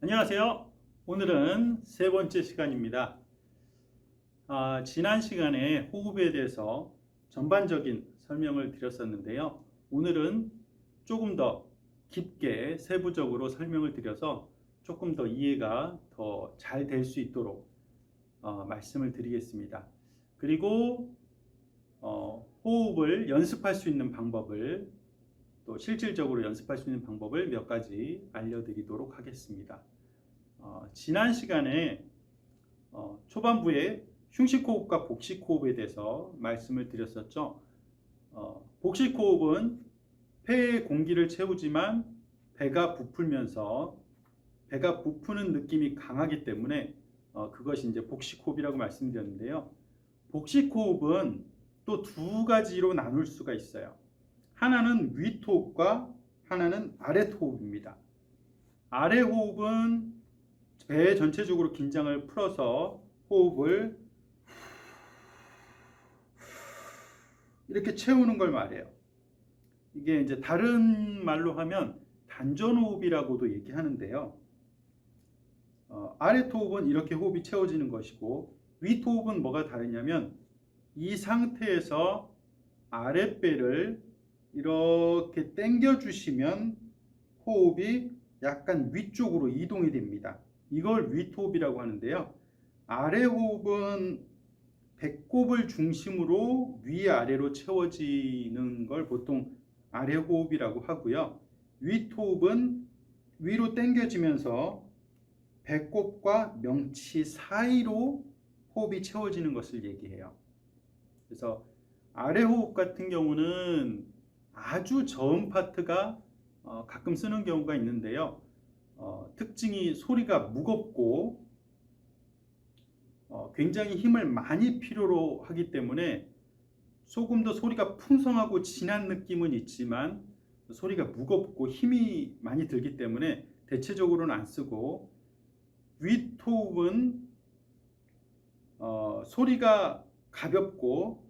안녕하세요. 오늘은 세 번째 시간입니다. 지난 시간에 호흡에 대해서 전반적인 설명을 드렸었는데요. 오늘은 조금 더 깊게 세부적으로 설명을 드려서 조금 더 이해가 더 잘 될 수 있도록 말씀을 드리겠습니다. 그리고 호흡을 연습할 수 있는 방법을 또 실질적으로 연습할 수 있는 방법을 몇 가지 알려드리도록 하겠습니다. 지난 시간에 초반부에 흉식호흡과 복식호흡에 대해서 말씀을 드렸었죠. 복식호흡은 폐에 공기를 채우지만 배가 부풀면서 배가 부푸는 느낌이 강하기 때문에 그것이 이제 복식호흡이라고 말씀드렸는데요. 복식호흡은 또 두 가지로 나눌 수가 있어요. 하나는 윗호흡과 하나는 아랫호흡입니다. 아랫호흡은 배 전체적으로 긴장을 풀어서 호흡을 이렇게 채우는 걸 말해요. 이게 이제 다른 말로 하면 단전호흡이라고도 얘기하는데요. 아랫호흡은 이렇게 호흡이 채워지는 것이고 윗호흡은 뭐가 다르냐면 이 상태에서 아랫배를 이렇게 당겨 주시면 호흡이 약간 위쪽으로 이동이 됩니다. 이걸 윗호흡이라고 하는데요. 아래호흡은 배꼽을 중심으로 위아래로 채워지는 걸 보통 아래호흡이라고 하고요. 윗호흡은 위로 당겨지면서 배꼽과 명치 사이로 호흡이 채워지는 것을 얘기해요. 그래서 아래호흡 같은 경우는 아주 저음 파트가 가끔 쓰는 경우가 있는데요. 특징이 소리가 무겁고 굉장히 힘을 많이 필요로 하기 때문에 조금 더 소리가 풍성하고 진한 느낌은 있지만 소리가 무겁고 힘이 많이 들기 때문에 대체적으로는 안 쓰고, 윗호흡은 소리가 가볍고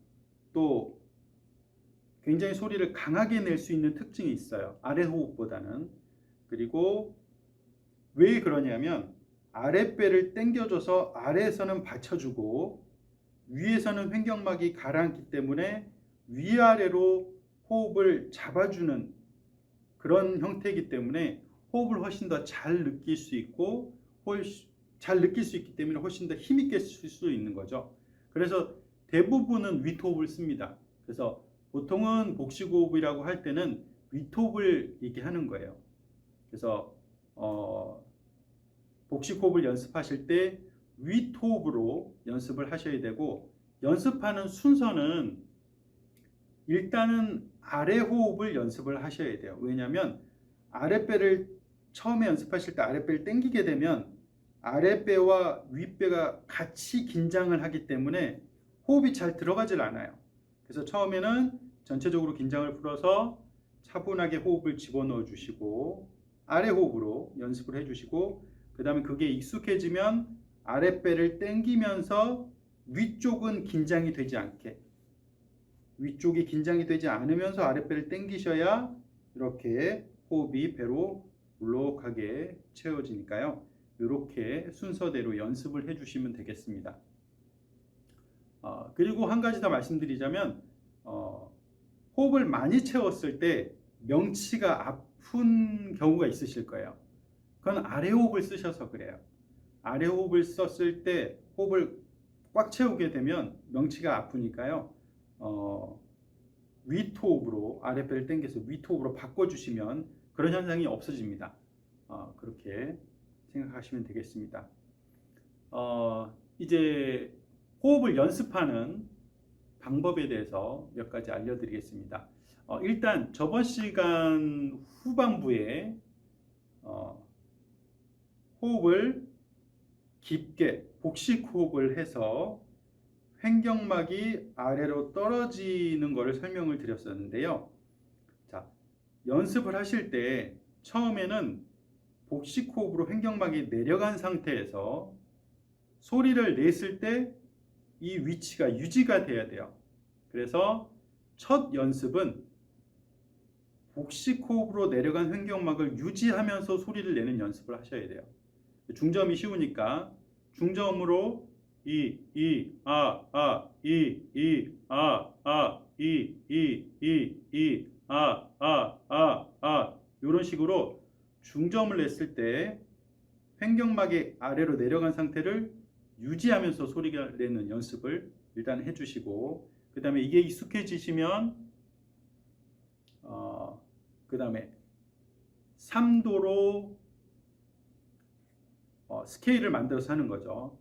또 굉장히 소리를 강하게 낼 수 있는 특징이 있어요. 아랫호흡보다는. 그리고 왜 그러냐면 아랫배를 당겨줘서 아래에서는 받쳐주고 위에서는 횡격막이 가라앉기 때문에 위아래로 호흡을 잡아주는 그런 형태이기 때문에 호흡을 훨씬 더 잘 느낄 수 있고 잘 느낄 수 있기 때문에 훨씬 더 힘있게 쓸 수 있는 거죠. 그래서 대부분은 윗호흡을 씁니다. 그래서 보통은 복식호흡이라고 할 때는 윗호흡을 얘기하는 거예요. 그래서 복식호흡을 연습하실 때 윗호흡으로 연습을 하셔야 되고, 연습하는 순서는 일단은 아래호흡을 연습을 하셔야 돼요. 왜냐하면 아랫배를 처음에 연습하실 때 아랫배를 당기게 되면 아랫배와 윗배가 같이 긴장을 하기 때문에 호흡이 잘 들어가질 않아요. 그래서 처음에는 전체적으로 긴장을 풀어서 차분하게 호흡을 집어넣어 주시고 아래 호흡으로 연습을 해 주시고, 그 다음에 그게 익숙해지면 아랫배를 당기면서 위쪽은 긴장이 되지 않게, 위쪽이 긴장이 되지 않으면서 아랫배를 당기셔야 이렇게 호흡이 배로 울lok하게 채워지니까요. 이렇게 순서대로 연습을 해 주시면 되겠습니다. 그리고 한 가지 더 말씀드리자면 호흡을 많이 채웠을 때 명치가 아픈 경우가 있으실 거예요. 그건 아래호흡을 쓰셔서 그래요. 아래호흡을 썼을 때 호흡을 꽉 채우게 되면 명치가 아프니까요. 윗호흡으로 아랫배를 당겨서 윗호흡으로 바꿔주시면 그런 현상이 없어집니다. 그렇게 생각하시면 되겠습니다. 이제 호흡을 연습하는 방법에 대해서 몇 가지 알려드리겠습니다. 일단 저번 시간 후반부에 호흡을 깊게 복식호흡을 해서 횡격막이 아래로 떨어지는 것을 설명을 드렸었는데요. 자, 연습을 하실 때 처음에는 복식호흡으로 횡격막이 내려간 상태에서 소리를 냈을 때 이 위치가 유지가 돼야 돼요. 그래서 첫 연습은 복식호흡으로 내려간 횡격막을 유지하면서 소리를 내는 연습을 하셔야 돼요. 중저음이 쉬우니까 중저음으로 이런 식으로 중저음을 냈을 때 횡격막이 아래로 내려간 상태를 유지하면서 소리가 내는 연습을 일단 해주시고, 그 다음에 이게 익숙해지시면 그 다음에 3도로 스케일을 만들어서 하는 거죠.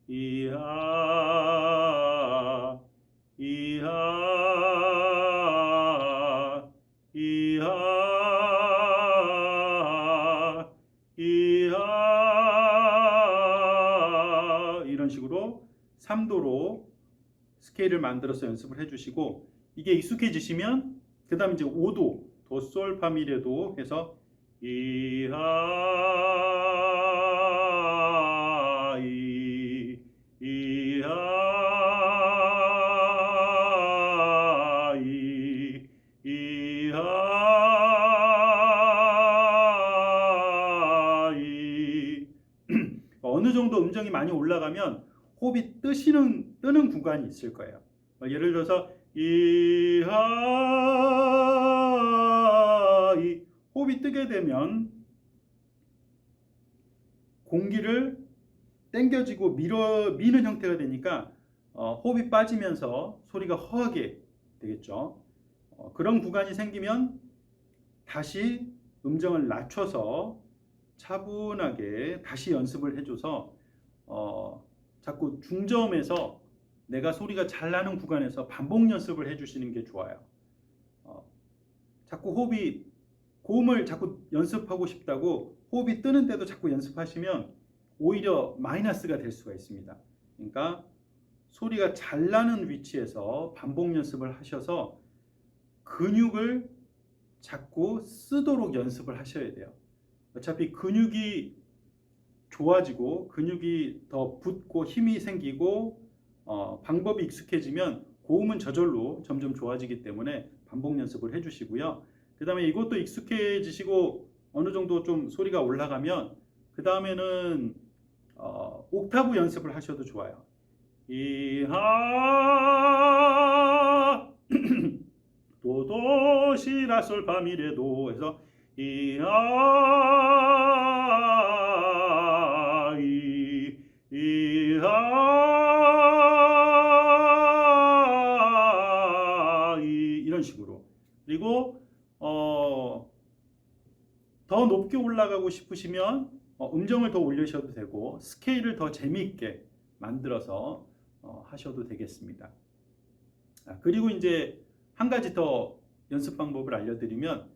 이하 이하 이하 이하 이런 식으로 3도로 스케일을 만들어서 연습을 해주시고, 이게 익숙해지시면 그 다음 이제 5도 도솔 파미레도 해서 이하 이하 이하 어느 정도 음정이 많이 올라가면 호흡이 뜨는 구간이 있을 거예요. 예를 들어서 이하 이 호흡이 뜨게 되면 공기를 당겨지고 미는 형태가 되니까 호흡이 빠지면서 소리가 허하게 되겠죠. 그런 구간이 생기면 다시 음정을 낮춰서 차분하게 다시 연습을 해줘서 자꾸 중저음에서 내가 소리가 잘 나는 구간에서 반복 연습을 해주시는 게 좋아요. 자꾸 고음을 자꾸 연습하고 싶다고 호흡이 뜨는데도 자꾸 연습하시면 오히려 마이너스가 될 수가 있습니다. 그러니까 소리가 잘 나는 위치에서 반복 연습을 하셔서 근육을 자꾸 쓰도록 연습을 하셔야 돼요. 어차피 근육이 좋아지고 근육이 더 붙고 힘이 생기고 방법이 익숙해지면 고음은 저절로 점점 좋아지기 때문에 반복 연습을 해주시고요. 그 다음에 이것도 익숙해지시고 어느 정도 좀 소리가 올라가면 그 다음에는 옥타브 연습을 하셔도 좋아요. 이하 도도시라솔파미레도 해서 이하 이하 이런 식으로. 그리고 더 높게 올라가고 싶으시면 음정을 더 올리셔도 되고 스케일을 더 재미있게 만들어서 하셔도 되겠습니다. 그리고 이제 한 가지 더 연습 방법을 알려드리면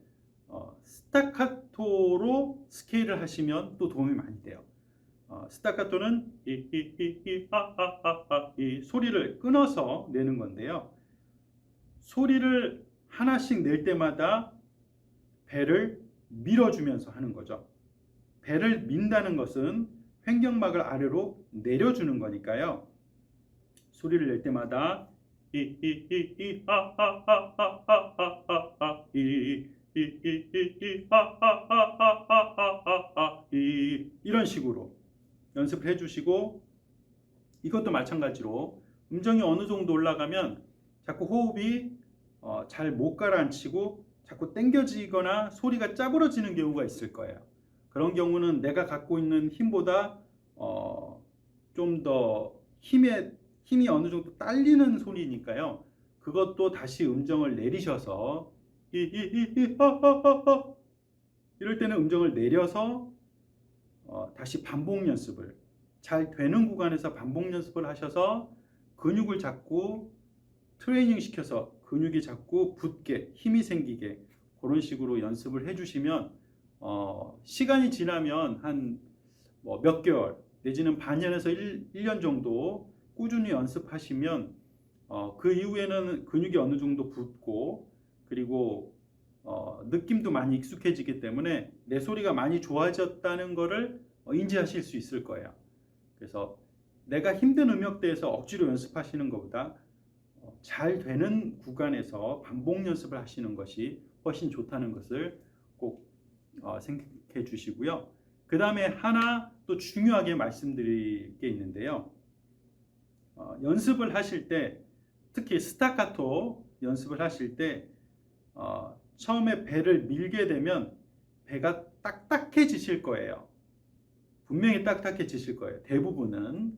스타카토로 스케일을 하시면 또 도움이 많이 돼요. 스타카토는 이 소리를 끊어서 내는 건데요. 소리를 하나씩 낼 때마다 배를 밀어주면서 하는 거죠. 배를 민다는 것은 횡격막을 아래로 내려주는 거니까요. 소리를 낼 때마다 이런 식으로 연습을 해주시고, 이것도 마찬가지로 음정이 어느 정도 올라가면 자꾸 호흡이 잘 못 가라앉히고 자꾸 당겨지거나 소리가 짜부러지는 경우가 있을 거예요. 그런 경우는 내가 갖고 있는 힘보다 좀 더 힘이 어느 정도 딸리는 소리니까요. 그것도 다시 음정을 내리셔서 이럴 때는 음정을 내려서 다시 반복 연습을 잘 되는 구간에서 반복 연습을 하셔서 근육을 자꾸 트레이닝 시켜서 근육이 자꾸 붙게 힘이 생기게 그런 식으로 연습을 해주시면 시간이 지나면 한 몇 개월 내지는 반년에서 1년 정도 꾸준히 연습하시면 그 이후에는 근육이 어느 정도 붙고 그리고 느낌도 많이 익숙해지기 때문에 내 소리가 많이 좋아졌다는 것을 인지하실 수 있을 거예요. 그래서 내가 힘든 음역대에서 억지로 연습하시는 것보다 잘 되는 구간에서 반복 연습을 하시는 것이 훨씬 좋다는 것을 꼭 생각해 주시고요. 그 다음에 하나 또 중요하게 말씀드릴 게 있는데요. 연습을 하실 때, 특히 스타카토 연습을 하실 때 처음에 배를 밀게 되면 배가 딱딱해지실 거예요. 분명히 딱딱해지실 거예요. 대부분은.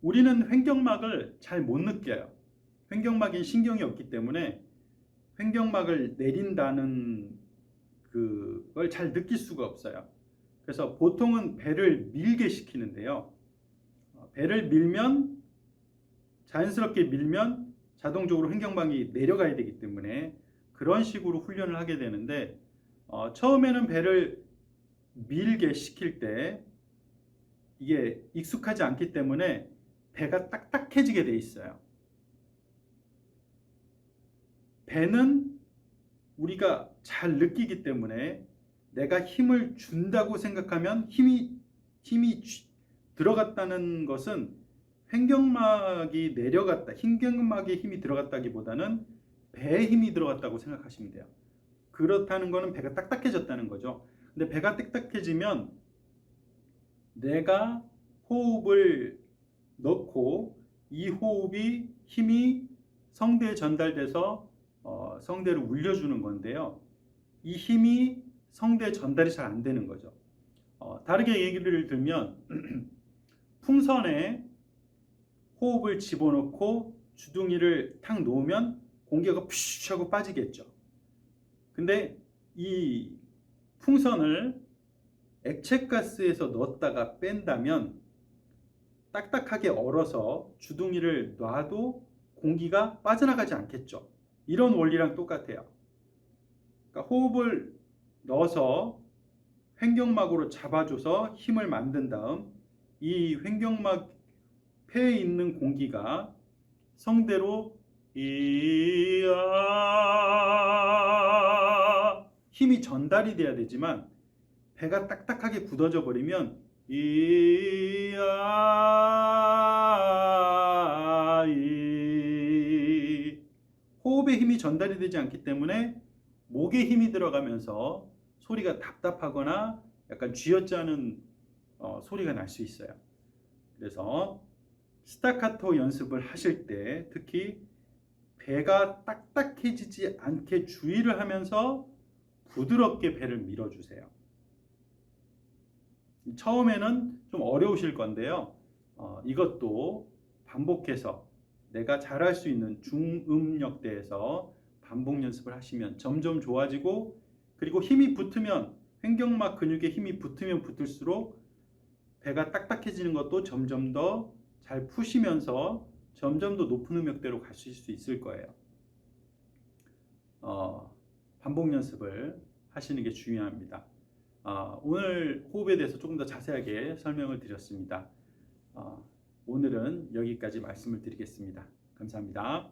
우리는 횡격막을 잘 못 느껴요. 횡격막에 신경이 없기 때문에 횡격막을 내린다는 그걸 잘 느낄 수가 없어요. 그래서 보통은 배를 밀게 시키는데요. 배를 밀면, 자연스럽게 밀면 자동적으로 횡격막이 내려가야 되기 때문에 그런 식으로 훈련을 하게 되는데, 처음에는 배를 밀게 시킬 때 이게 익숙하지 않기 때문에 배가 딱딱해지게 돼 있어요. 배는 우리가 잘 느끼기 때문에 내가 힘을 준다고 생각하면 힘이 들어갔다는 것은 횡격막이 내려갔다, 횡격막에 힘이 들어갔다기보다는 배에 힘이 들어갔다고 생각하시면 돼요. 그렇다는 것은 배가 딱딱해졌다는 거죠. 근데 배가 딱딱해지면 내가 호흡을 넣고 이 호흡이 힘이 성대에 전달돼서 성대를 울려주는 건데요. 이 힘이 성대에 전달이 잘 안 되는 거죠. 다르게 얘기를 들면 풍선에 호흡을 집어넣고 주둥이를 탁 놓으면 공기가 푸쉬 하고 빠지겠죠. 근데 이 풍선을 액체가스에서 넣었다가 뺀다면 딱딱하게 얼어서 주둥이를 놔도 공기가 빠져나가지 않겠죠. 이런 원리랑 똑같아요. 그러니까 호흡을 넣어서 횡격막으로 잡아줘서 힘을 만든 다음 이 횡격막 폐에 있는 공기가 성대로 이야 힘이 전달이 돼야 되지만 배가 딱딱하게 굳어져 버리면 이야 호흡에 힘이 전달이 되지 않기 때문에 목에 힘이 들어가면서 소리가 답답하거나 약간 쥐어짜는 소리가 날 수 있어요. 그래서 스타카토 연습을 하실 때 특히 배가 딱딱해지지 않게 주의를 하면서 부드럽게 배를 밀어주세요. 처음에는 좀 어려우실 건데요. 이것도 반복해서 내가 잘할 수 있는 중음역대에서 반복 연습을 하시면 점점 좋아지고, 그리고 힘이 붙으면 횡격막 근육에 힘이 붙으면 붙을수록 배가 딱딱해지는 것도 점점 더 잘 푸시면서 점점 더 높은 음역대로 가실 수 있을 거예요. 반복 연습을 하시는 게 중요합니다. 오늘 호흡에 대해서 조금 더 자세하게 설명을 드렸습니다. 오늘은 여기까지 말씀을 드리겠습니다. 감사합니다.